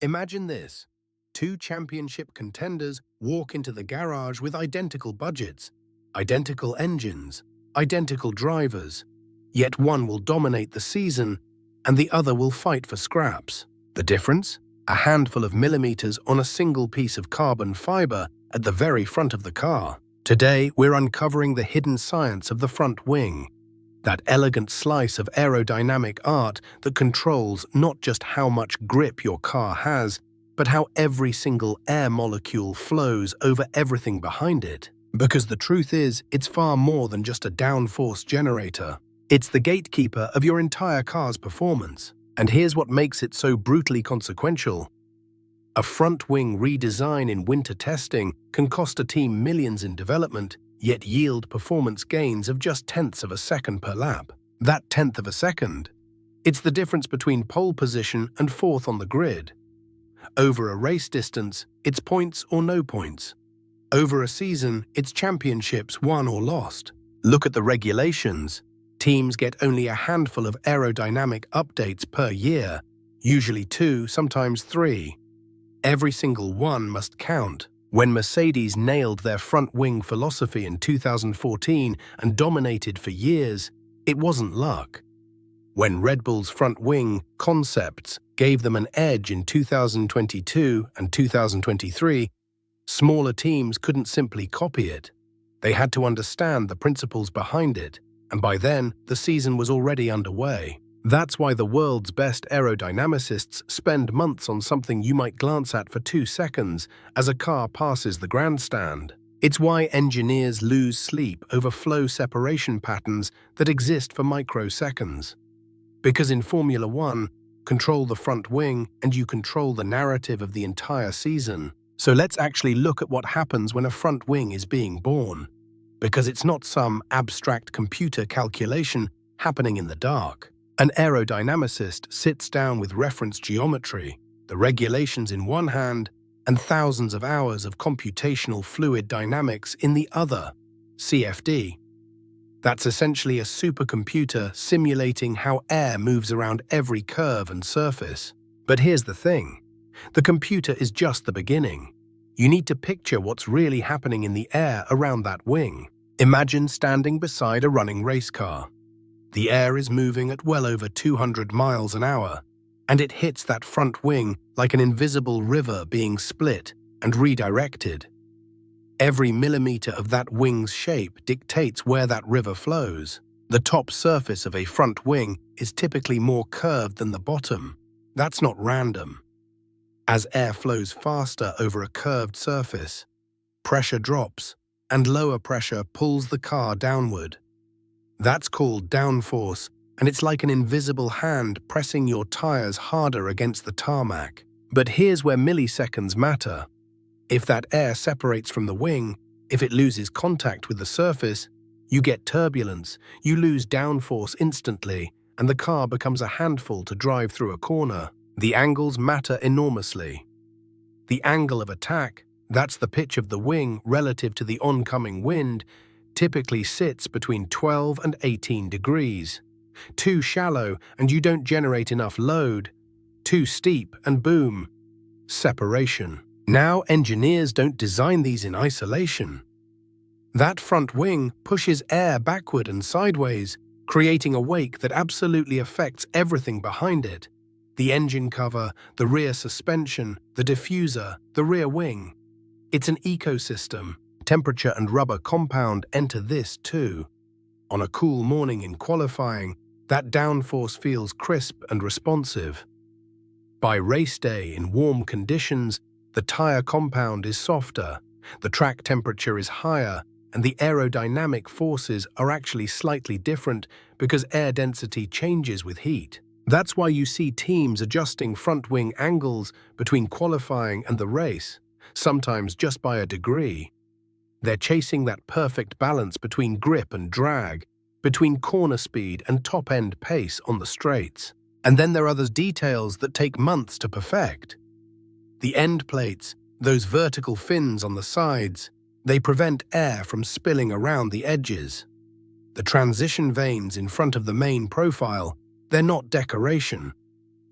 Imagine this. Two championship contenders walk into the garage with identical budgets, identical engines, identical drivers, yet one will dominate the season and the other will fight for scraps. The difference? A handful of millimeters on a single piece of carbon fiber at the very front of the car. Today, we're uncovering the hidden science of the front wing, that elegant slice of aerodynamic art that controls not just how much grip your car has, but how every single air molecule flows over everything behind it. Because the truth is, it's far more than just a downforce generator. It's the gatekeeper of your entire car's performance. And here's what makes it so brutally consequential. A front wing redesign in winter testing can cost a team millions in development, yet yield performance gains of just tenths of a second per lap. That tenth of a second, it's the difference between pole position and fourth on the grid. Over a race distance, it's points or no points. Over a season, it's championships won or lost. Look at the regulations. Teams get only a handful of aerodynamic updates per year, usually 2, sometimes 3. Every single one must count. When Mercedes nailed their front wing philosophy in 2014 and dominated for years, it wasn't luck. When Red Bull's front wing concepts gave them an edge in 2022 and 2023, smaller teams couldn't simply copy it. They had to understand the principles behind it, and by then, the season was already underway. That's why the world's best aerodynamicists spend months on something you might glance at for 2 seconds as a car passes the grandstand. It's why engineers lose sleep over flow separation patterns that exist for microseconds. Because in Formula One, control the front wing and you control the narrative of the entire season. So let's actually look at what happens when a front wing is being born. Because it's not some abstract computer calculation happening in the dark. An aerodynamicist sits down with reference geometry, the regulations in one hand, and thousands of hours of computational fluid dynamics in the other, CFD. That's essentially a supercomputer simulating how air moves around every curve and surface. But here's the thing. The computer is just the beginning. You need to picture what's really happening in the air around that wing. Imagine standing beside a running race car. The air is moving at well over 200 miles an hour, and it hits that front wing like an invisible river being split and redirected. Every millimeter of that wing's shape dictates where that river flows. The top surface of a front wing is typically more curved than the bottom. That's not random. As air flows faster over a curved surface, pressure drops, and lower pressure pulls the car downward. That's called downforce, and it's like an invisible hand pressing your tires harder against the tarmac. But here's where milliseconds matter. If that air separates from the wing, if it loses contact with the surface, you get turbulence, you lose downforce instantly, and the car becomes a handful to drive through a corner. The angles matter enormously. The angle of attack, that's the pitch of the wing relative to the oncoming wind, typically sits between 12 and 18 degrees. Too shallow and you don't generate enough load. Too steep and boom, separation. Now engineers don't design these in isolation. That front wing pushes air backward and sideways, creating a wake that absolutely affects everything behind it. The engine cover, the rear suspension, the diffuser, the rear wing. It's an ecosystem. Temperature and rubber compound enter this too. On a cool morning in qualifying, that downforce feels crisp and responsive. By race day in warm conditions, the tire compound is softer, the track temperature is higher, and the aerodynamic forces are actually slightly different because air density changes with heat. That's why you see teams adjusting front wing angles between qualifying and the race, sometimes just by a degree. They're chasing that perfect balance between grip and drag, between corner speed and top-end pace on the straights. And then there are those details that take months to perfect. The end plates, those vertical fins on the sides, they prevent air from spilling around the edges. The transition vanes in front of the main profile, they're not decoration.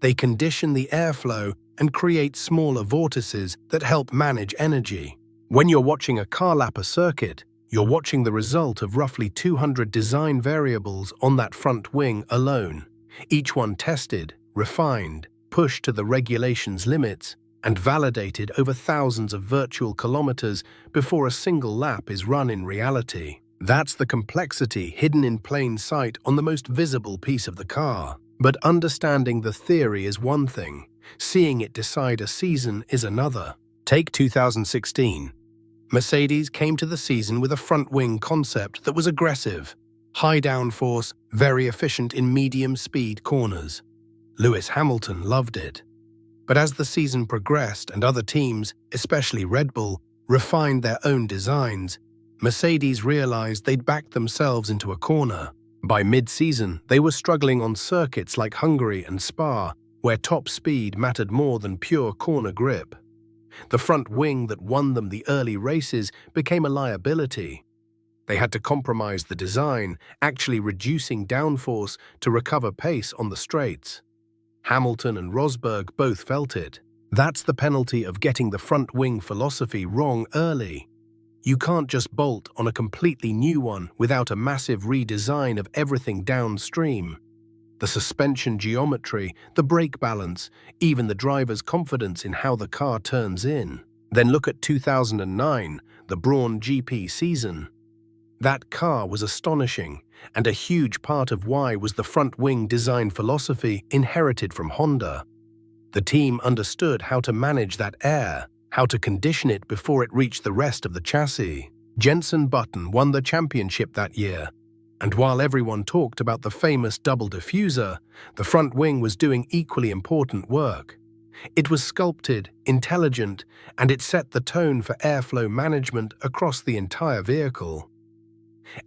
They condition the airflow and create smaller vortices that help manage energy. When you're watching a car lap a circuit, you're watching the result of roughly 200 design variables on that front wing alone, each one tested, refined, pushed to the regulations' limits, and validated over thousands of virtual kilometers before a single lap is run in reality. That's the complexity hidden in plain sight on the most visible piece of the car. But understanding the theory is one thing, seeing it decide a season is another. Take 2016. Mercedes came to the season with a front-wing concept that was aggressive, high downforce, very efficient in medium-speed corners. Lewis Hamilton loved it. But as the season progressed and other teams, especially Red Bull, refined their own designs, Mercedes realized they'd backed themselves into a corner. By mid-season, they were struggling on circuits like Hungary and Spa, where top speed mattered more than pure corner grip. The front wing that won them the early races became a liability. They had to compromise the design, actually reducing downforce to recover pace on the straights. Hamilton and Rosberg both felt it. That's the penalty of getting the front wing philosophy wrong early. You can't just bolt on a completely new one without a massive redesign of everything downstream. The suspension geometry, the brake balance, even the driver's confidence in how the car turns in. Then look at 2009, the Brawn GP season. That car was astonishing, and a huge part of why was the front-wing design philosophy inherited from Honda. The team understood how to manage that air, how to condition it before it reached the rest of the chassis. Jenson Button won the championship that year, and while everyone talked about the famous double diffuser, the front wing was doing equally important work. It was sculpted, intelligent, and it set the tone for airflow management across the entire vehicle.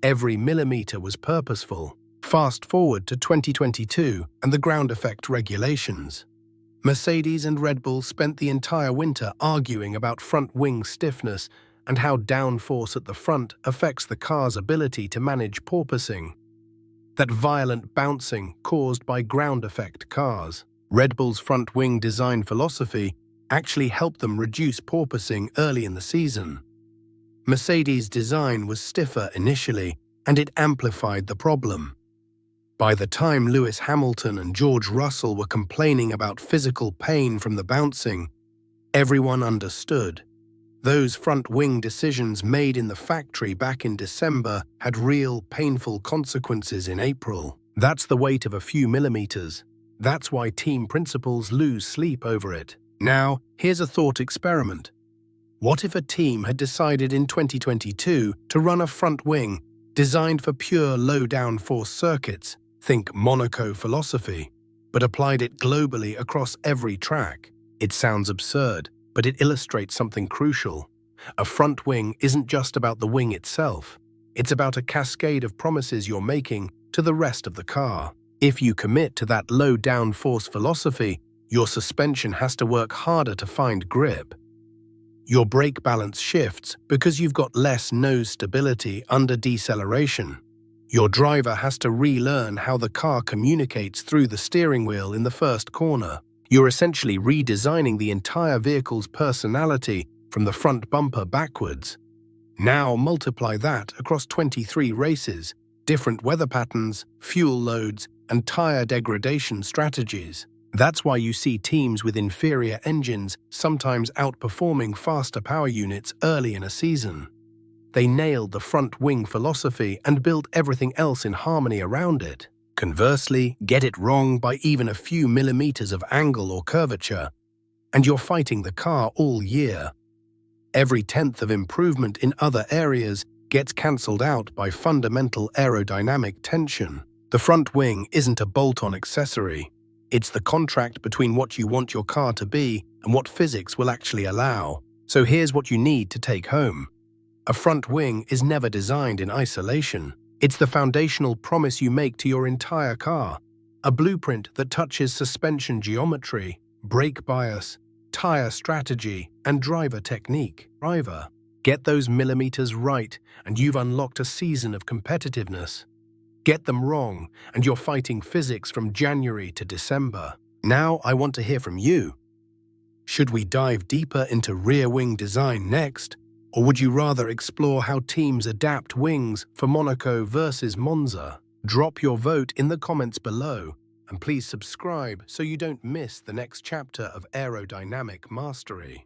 Every millimeter was purposeful. Fast forward to 2022 and the ground effect regulations. Mercedes and Red Bull spent the entire winter arguing about front wing stiffness and how downforce at the front affects the car's ability to manage porpoising, that violent bouncing caused by ground effect cars. Red Bull's front wing design philosophy actually helped them reduce porpoising early in the season. Mercedes' design was stiffer initially, and it amplified the problem. By the time Lewis Hamilton and George Russell were complaining about physical pain from the bouncing, everyone understood. Those front-wing decisions made in the factory back in December had real, painful consequences in April. That's the weight of a few millimeters. That's why team principals lose sleep over it. Now, here's a thought experiment. What if a team had decided in 2022 to run a front wing designed for pure low-downforce circuits, think Monaco philosophy, but applied it globally across every track? It sounds absurd, but it illustrates something crucial. A front wing isn't just about the wing itself. It's about a cascade of promises you're making to the rest of the car. If you commit to that low downforce philosophy, your suspension has to work harder to find grip. Your brake balance shifts because you've got less nose stability under deceleration. Your driver has to relearn how the car communicates through the steering wheel in the first corner. You're essentially redesigning the entire vehicle's personality from the front bumper backwards. Now multiply that across 23 races, different weather patterns, fuel loads, and tire degradation strategies. That's why you see teams with inferior engines sometimes outperforming faster power units early in a season. They nailed the front wing philosophy and built everything else in harmony around it. Conversely, get it wrong by even a few millimeters of angle or curvature, and you're fighting the car all year. Every tenth of improvement in other areas gets cancelled out by fundamental aerodynamic tension. The front wing isn't a bolt-on accessory. It's the contract between what you want your car to be and what physics will actually allow. So here's what you need to take home. A front wing is never designed in isolation. It's the foundational promise you make to your entire car, a blueprint that touches suspension geometry, brake bias, tire strategy, and driver technique. Get those millimeters right, and you've unlocked a season of competitiveness. Get them wrong, and you're fighting physics from January to December. Now I want to hear from you. Should we dive deeper into rear wing design next? Or would you rather explore how teams adapt wings for Monaco versus Monza? Drop your vote in the comments below, and please subscribe so you don't miss the next chapter of aerodynamic mastery.